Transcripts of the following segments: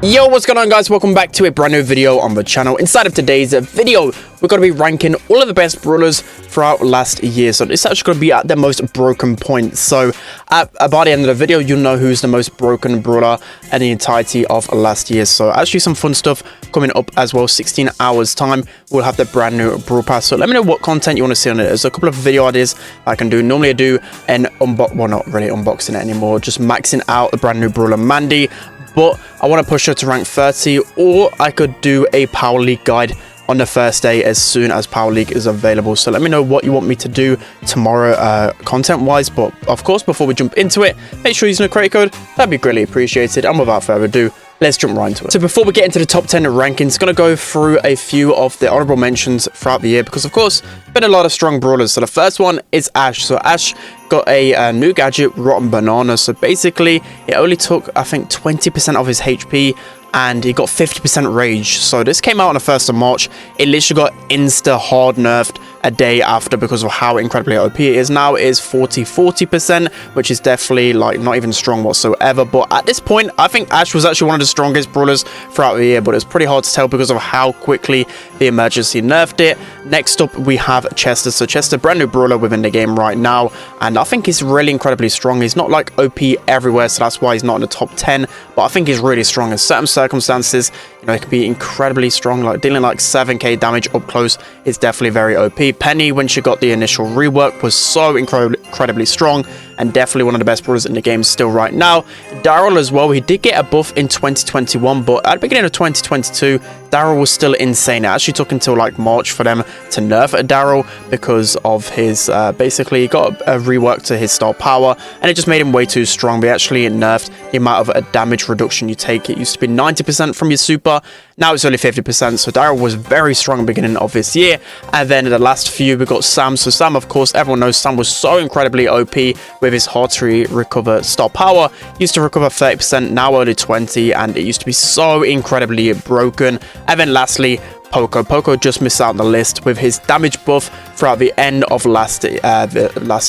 Yo, what's going on, guys? Welcome back to a brand new video on the channel. Inside of today's video, we're going to be ranking all of the best brawlers throughout last year. So it's actually going to be at the most broken point. So by the end of the video, you'll know who's the most broken brawler in the entirety of last year. So actually some fun stuff coming up as well. 16 hours time, we'll have the brand new Brawl Pass. So let me know what content you want to see on it. There's a couple of video ideas I can do. Normally I do an not really unboxing it anymore, just maxing out the brand new brawler Mandy. But I want to push her to rank 30, or I could do a Power League guide on the first day as soon as Power League is available. So let me know what you want me to do tomorrow content-wise. But of course, before we jump into it, make sure you're using a creator code. That'd be greatly appreciated. And without further ado, let's jump right into it. So before we get into the top 10 rankings, going to go through a few of the honorable mentions throughout the year, because of course, been a lot of strong brawlers. So the first one is Ash. So Ash got a new gadget, Rotten Banana. So basically, it only took, I think, 20% of his HP, and he got 50% rage. So this came out on the 1st of March. It literally got insta hard nerfed a day after because of how incredibly OP it is. Now it is 40%, which is definitely like not even strong whatsoever. But at this point, I think Ash was actually one of the strongest brawlers throughout the year, but it's pretty hard to tell because of how quickly the emergency nerfed it. Next up, we have Chester. So Chester, brand new brawler within the game right now, and I think he's really incredibly strong. He's not like OP everywhere, so that's why he's not in the top 10, but I think he's really strong in certain circumstances. You know, it can be incredibly strong, like dealing like 7k damage up close is definitely very OP. Penny, when she got the initial rework, was so incredibly strong, and definitely one of the best brawlers in the game still right now. Daryl as well, he did get a buff in 2021, but at the beginning of 2022, Daryl was still insane. It actually took until like March for them to nerf Daryl because of his, basically he got a rework to his star power, and it just made him way too strong. But actually it nerfed the amount of damage reduction you take. It used to be 90% from your super, now it's only 50%. So Daryl was very strong at the beginning of this year. And then in the last few, we got Sam. So Sam, of course, everyone knows Sam was so incredibly OP with his hard to recover star power. Used to recover 30%, now only 20, and it used to be so incredibly broken. And then lastly, Poco. Poco just missed out on the list with his damage buff throughout the end of last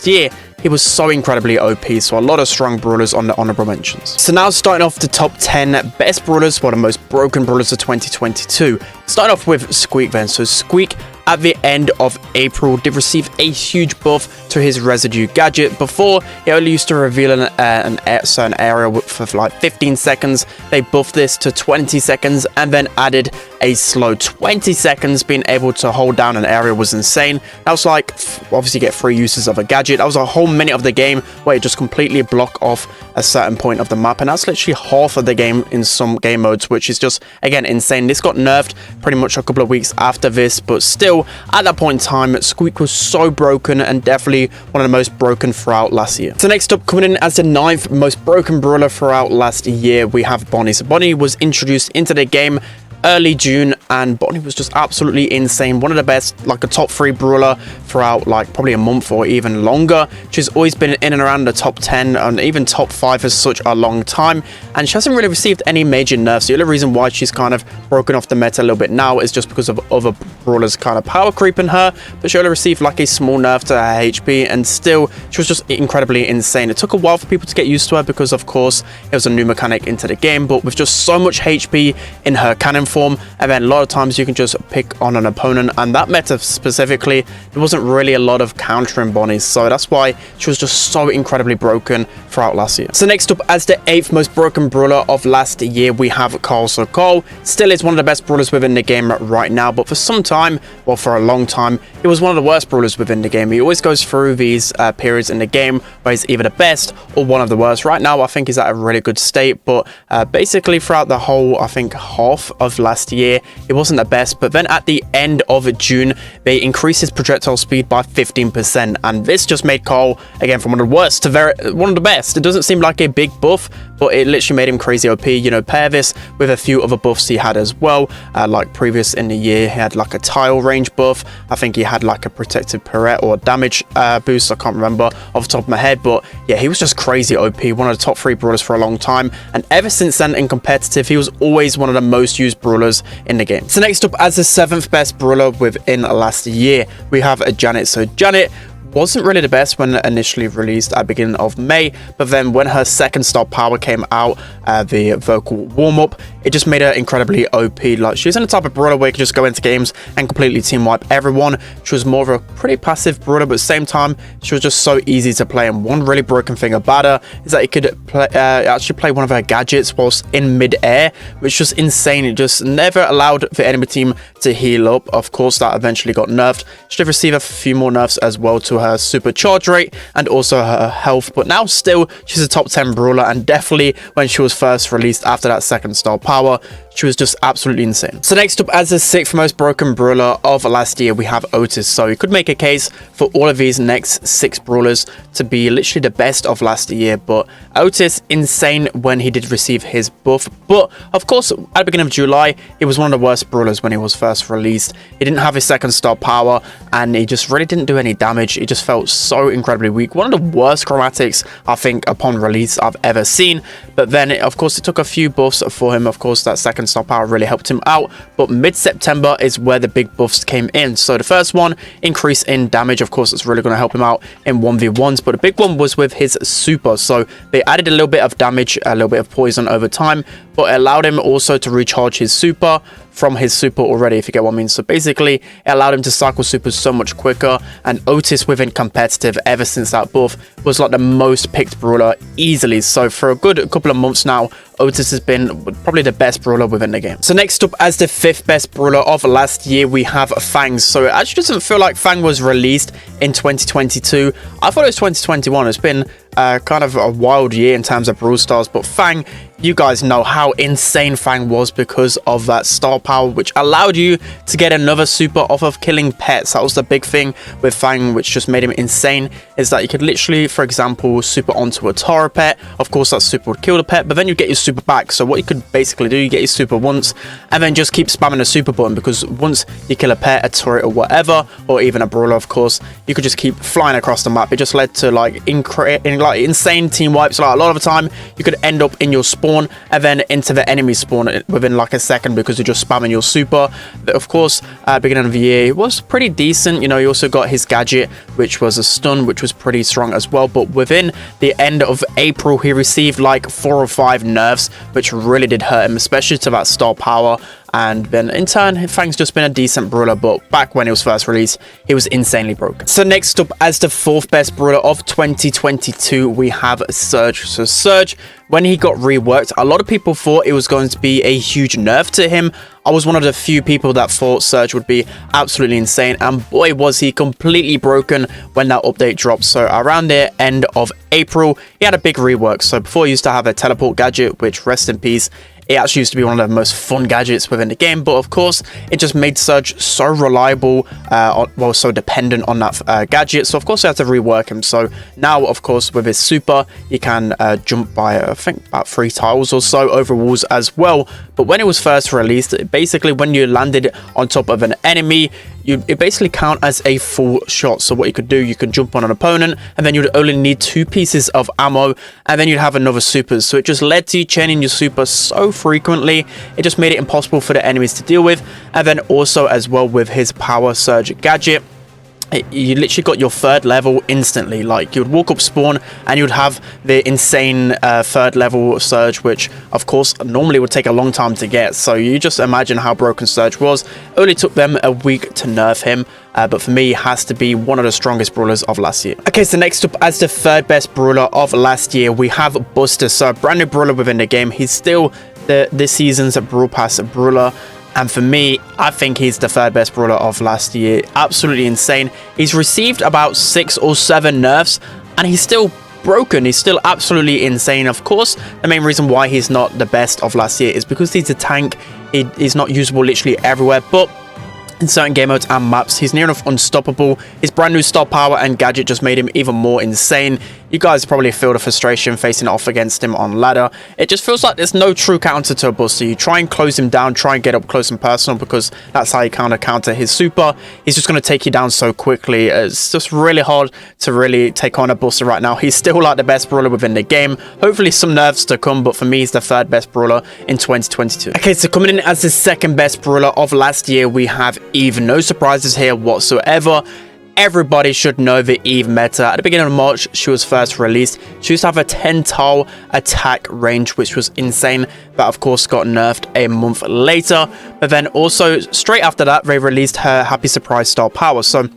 year. He was so incredibly OP, so a lot of strong brawlers on the honorable mentions. So now starting off the top 10 best brawlers, one of the most broken brawlers of 2022. Starting off with Squeak then. So Squeak, at the end of April, did receive a huge buff to his residue gadget. Before, it only used to reveal a certain area for like 15 seconds. They buffed this to 20 seconds and then added a slow 20 seconds. Being able to hold down an area was insane. That was like, obviously get free uses of a gadget. That was a whole minute of the game where it just completely block off a certain point of the map, and that's literally half of the game in some game modes, which is just, again, insane. This got nerfed pretty much a couple of weeks after this, but still, at that point in time, Squeak was so broken, and definitely one of the most broken throughout last year. So next up, coming in as the 9th most broken brawler throughout last year, we have Bonnie. So Bonnie was introduced into the game early June, and Bonnie was just absolutely insane. One of the best, like a top 3 brawler throughout like probably a month or even longer. She's always been in and around the top 10 and even top 5 for such a long time, and she hasn't really received any major nerfs. The only reason why she's kind of broken off the meta a little bit now is just because of other brawlers kind of power creeping her, but she only received like a small nerf to her HP, and still she was just incredibly insane. It took a while for people to get used to her because of course it was a new mechanic into the game, but with just so much HP in her cannon form, and then a lot of times you can just pick on an opponent, and that meta specifically, there wasn't really a lot of countering Bonnie, so that's why she was just so incredibly broken throughout last year. So next up, as the 8th most broken brawler of last year, we have Carl. So Carl still is one of the best brawlers within the game right now, but for some time, well, for a long time, he was one of the worst brawlers within the game. He always goes through these periods in the game where he's either the best or one of the worst. Right now, I think he's at a really good state, but basically throughout the whole, I think, half of last year, it wasn't the best. But then at the end of June, they increased his projectile speed by 15%, and this just made Carl, again, from one of the worst to one of the best. It doesn't seem like a big buff, but it literally made him crazy OP. You know, pair this with a few other buffs he had as well, like previous in the year, he had like a tile range buff. I think he had like a protected Perrette or damage boost, I can't remember off the top of my head, but yeah, he was just crazy OP, one of the top 3 brawlers for a long time, and ever since then in competitive, he was always one of the most used brawlers in the game. So next up, as the 7th best brawler within last year, we have Janet. So Janet wasn't really the best when initially released at the beginning of May, but then when her second star power came out, the vocal warm-up, it just made her incredibly OP. Like, she isn't the type of brawler where you can just go into games and completely team wipe everyone. She was more of a pretty passive brawler, but at the same time, she was just so easy to play. And one really broken thing about her is that you could actually play one of her gadgets whilst in mid-air, which was insane. It just never allowed the enemy team to heal up. Of course, that eventually got nerfed. She did receive a few more nerfs as well to her super charge rate and also her health, but now still she's a top 10 brawler, and definitely when she was first released after that second star power, she was just absolutely insane. So next up, as the 6th most broken brawler of last year, we have Otis. So you could make a case for all of these next 6 brawlers to be literally the best of last year, but Otis, insane when he did receive his buff. But of course, at the beginning of July, he was one of the worst brawlers when he was first released. He didn't have his second star power, and he just really didn't do any damage. He just felt so incredibly weak. One of the worst chromatics, I think, upon release I've ever seen. But then, of course, it took a few buffs for him. Of course, that second star power really helped him out, but mid-September is where the big buffs came in. So the first one, increase in damage. Of course, it's really going to help him out in 1v1s, but the big one was with his super. So they added a little bit of damage, a little bit of poison over time, but it allowed him also to recharge his super from his super already, if you get what I mean. So basically, it allowed him to cycle supers so much quicker, and Otis within competitive, ever since that buff, was like the most picked brawler easily. So for a good couple of months now, Otis has been probably the best brawler within the game. So next up, as the 5th best brawler of last year, we have Fang. So it actually doesn't feel like Fang was released in 2022. I thought it was 2021. It's been kind of a wild year in terms of Brawl Stars, but Fang, you guys know how insane Fang was because of that star power, which allowed you to get another super off of killing pets. That was the big thing with Fang, which just made him insane, is that you could literally, for example, super onto a Tara pet. Of course, that super would kill the pet, but then you get your super back. So what you could basically do, you get your super once and then just keep spamming the super button, because once you kill a pet, a turret or whatever, or even a brawler, of course, you could just keep flying across the map. It just led to like insane team wipes. Like a lot of the time you could end up in your spawn and then into the enemy spawn within like a second, because you're just spamming your super. But of course, beginning of the year, it was pretty decent. You know, you also got his gadget, which was a stun, which was pretty strong as well. But within the end of April, he received like 4 or 5 nerfs, which really did hurt him, especially to that star power. And then in turn, Fang's just been a decent brawler, but back when he was first released, he was insanely broken. So next up, as the 4th best brawler of 2022, we have Surge. So Surge, when he got reworked, a lot of people thought it was going to be a huge nerf to him. I was one of the few people that thought Surge would be absolutely insane, and boy was he completely broken when that update dropped. So around the end of April, he had a big rework. So before he used to have a teleport gadget, which, rest in peace, it actually used to be one of the most fun gadgets within the game, but of course, it just made Surge so reliable, well, so dependent on that gadget. So of course, they had to rework him. So now, of course, with his super, you can jump by, I think, about 3 tiles or so over walls as well. But when it was first released, basically, when you landed on top of an enemy, it basically count as a full shot. So what you could do, you could jump on an opponent, and then you'd only need 2 pieces of ammo, and then you'd have another super. So it just led to you chaining your super so frequently. It just made it impossible for the enemies to deal with. And then also as well with his power surge gadget, you literally got your 3rd level instantly. Like, you would walk up spawn and you would have the insane 3rd level surge, which of course normally would take a long time to get. So you just imagine how broken Surge was. It only took them a week to nerf him, but for me, he has to be one of the strongest brawlers of last year. Okay, so next up, as the 3rd best brawler of last year, we have Buster. So a brand new brawler within the game. He's still this season's Brawl Pass brawler. And for me, I think he's the 3rd best brawler of last year. Absolutely insane. He's received about 6 or 7 nerfs, and he's still broken. He's still absolutely insane. Of course, the main reason why he's not the best of last year is because he's a tank. He's not usable literally everywhere, but in certain game modes and maps, he's near enough unstoppable. His brand new star power and gadget just made him even more insane. You guys probably feel the frustration facing off against him on ladder. It just feels like there's no true counter to a Buster. You try and close him down, try and get up close and personal, because that's how you counter his super. He's just going to take you down so quickly. It's just really hard to really take on a Buster right now. He's still like the best brawler within the game. Hopefully some nerfs to come, but for me, he's the 3rd best brawler in 2022. Okay, so coming in as the 2nd best brawler of last year, we have Eve. No surprises here whatsoever. everybody should know the Eve meta. At the beginning of March, she was first released. She used to have a 10 tile attack range, which was insane. That, of course, got nerfed a month later. But then also, straight after that, they released her Happy Surprise Star Power. So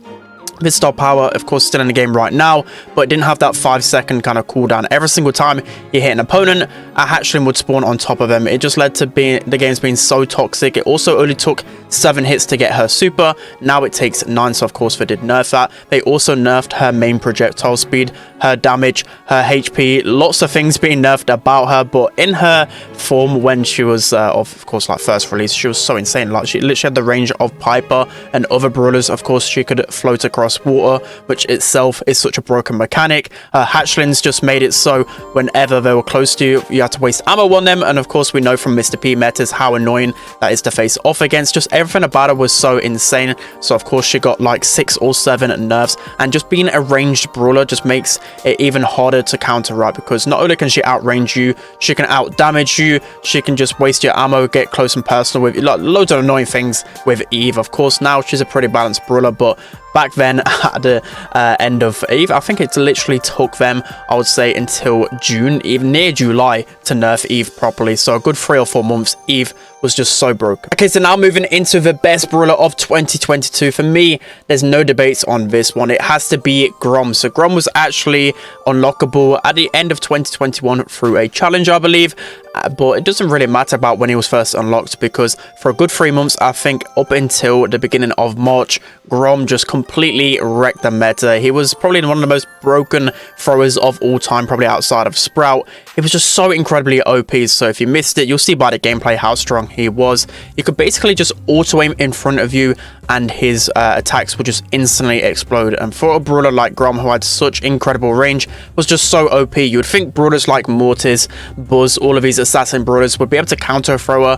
this star power, of course, still in the game right now, but it didn't have that 5-second kind of cooldown. Every single time you hit an opponent, a hatchling would spawn on top of them. It just led to the games being so toxic. It also only took 7 hits to get her super. Now it takes 9, so of course they did nerf that. They also nerfed her main projectile speed, her damage, her HP, lots of things being nerfed about her, but in her form when she was, of course, like first release, she was so insane. Like, she literally had the range of Piper and other brawlers. Of course, she could float across water, which itself is such a broken mechanic. Hatchlings just made it so whenever they were close to you, you had to waste ammo on them, and of course we know from Mr. P metas how annoying that is to face off against. Just everything about her was so insane, so of course she got like 6 or 7 nerfs, and just being a ranged brawler just makes it even harder to counter, right? Because not only can she outrange you, she can out damage you, she can just waste your ammo, get close and personal with you, like loads of annoying things with Eve. Of course now she's a pretty balanced brawler, but back then at the end of Eve, I think it literally took them, I would say, until June, even near July, to nerf Eve properly. So a good 3 or 4 months, Eve was just so broken. Okay, so now moving into the best brawler of 2022. For me, there's no debates on this one. It has to be Grom. So Grom was actually unlockable at the end of 2021 through a challenge, I believe. But it doesn't really matter about when he was first unlocked, because for a good 3 months, I think up until the beginning of March, Grom just completely wrecked the meta. He was probably one of the most broken throwers of all time, probably outside of Sprout. It was just so incredibly OP. So if you missed it, you'll see by the gameplay how strong he was. You could basically just auto aim in front of you and his attacks would just instantly explode. And for a brawler like Grom, who had such incredible range, was just so OP. You would think brawlers like Mortis, Buzz, all of these assassin brawlers would be able to counter a thrower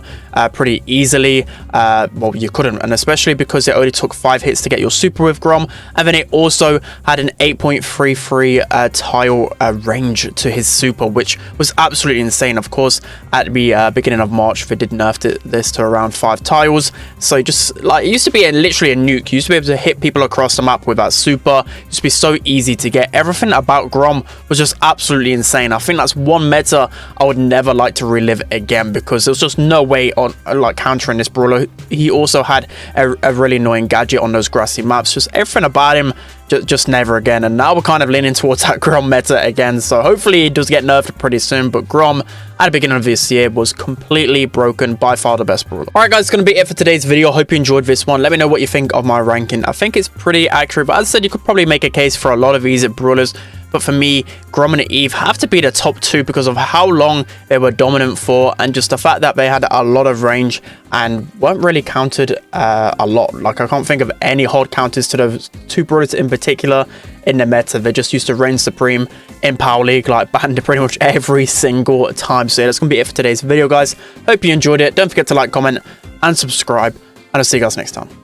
pretty easily. Well, you couldn't, and especially because it only took 5 hits to get your super with Grom, and then it also had an 8.33 tile range to his super, which was absolutely insane. Of course, at the beginning of March, they did nerf this to around 5 tiles. So just like, it used to be literally a nuke. You used to be able to hit people across the map with that super. It used to be so easy to get. Everything about Grom was just absolutely insane. I think that's one meta I would never like to relive again, because there was just no way on like countering this brawler. He also had a really annoying gadget on those grassy maps. Just everything about him, just never again. And now we're kind of leaning towards that Grom meta again, so hopefully he does get nerfed pretty soon. But Grom at the beginning of this year was completely broken, by far the best brawler. Alright guys, it's going to be it for today's video. Hope you enjoyed this one. Let me know what you think of my ranking. I think it's pretty accurate, but as I said, you could probably make a case for a lot of these brawlers. But for me, Grom and Eve have to be the top 2 because of how long they were dominant for, and just the fact that they had a lot of range and weren't really countered a lot. Like, I can't think of any hard counters to those 2 brawlers in particular in the meta. They just used to reign supreme in Power League, like banned pretty much every single time. So yeah, that's going to be it for today's video, guys. Hope you enjoyed it. Don't forget to like, comment, and subscribe, and I'll see you guys next time.